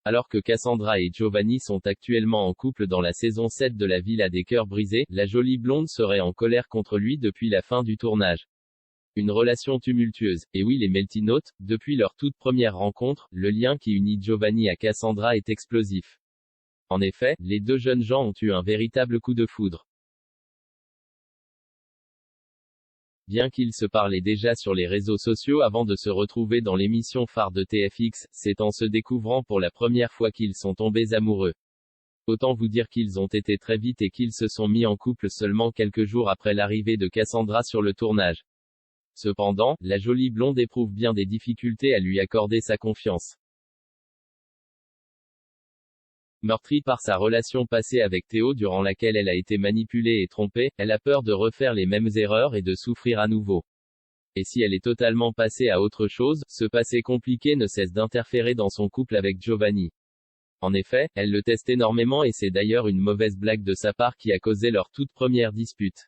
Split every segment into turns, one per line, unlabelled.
Alors que Cassandra et Giovanni sont actuellement en couple dans la saison 7 de La Villa des Cœurs Brisés, la jolie blonde serait en colère contre lui depuis la fin du tournage. Une relation tumultueuse. Et oui, les Melty Notes, depuis leur toute première rencontre, le lien qui unit Giovanni à Cassandra est explosif. En effet, les deux jeunes gens ont eu un véritable coup de foudre. Bien qu'ils se parlaient déjà sur les réseaux sociaux avant de se retrouver dans l'émission phare de TFX, c'est en se découvrant pour la première fois qu'ils sont tombés amoureux. Autant vous dire qu'ils ont été très vite et qu'ils se sont mis en couple seulement quelques jours après l'arrivée de Cassandra sur le tournage. Cependant, la jolie blonde éprouve bien des difficultés à lui accorder sa confiance. Meurtrie par sa relation passée avec Théo durant laquelle elle a été manipulée et trompée, elle a peur de refaire les mêmes erreurs et de souffrir à nouveau. Et si elle est totalement passée à autre chose, ce passé compliqué ne cesse d'interférer dans son couple avec Giovanni. En effet, elle le teste énormément et c'est d'ailleurs une mauvaise blague de sa part qui a causé leur toute première dispute.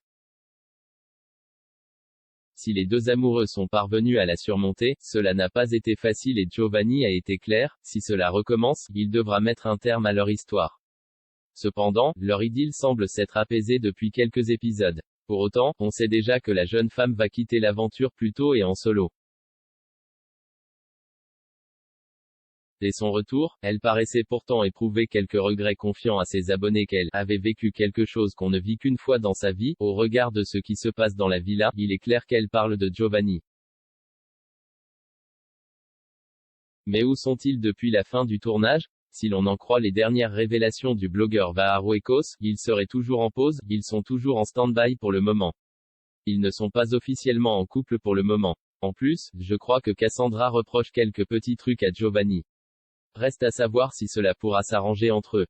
Si les deux amoureux sont parvenus à la surmonter, cela n'a pas été facile et Giovanni a été clair, si cela recommence, il devra mettre un terme à leur histoire. Cependant, leur idylle semble s'être apaisée depuis quelques épisodes. Pour autant, on sait déjà que la jeune femme va quitter l'aventure plus tôt et en solo. Dès son retour, elle paraissait pourtant éprouver quelques regrets, confiant à ses abonnés qu'elle avait vécu quelque chose qu'on ne vit qu'une fois dans sa vie. Au regard de ce qui se passe dans la villa, il est clair qu'elle parle de Giovanni. Mais où sont-ils depuis la fin du tournage? Si l'on en croit les dernières révélations du blogueur Vaharuekos, ils seraient toujours en pause, ils sont toujours en stand-by pour le moment. Ils ne sont pas officiellement en couple pour le moment. En plus, je crois que Cassandra reproche quelques petits trucs à Giovanni. Reste à savoir si cela pourra s'arranger entre eux.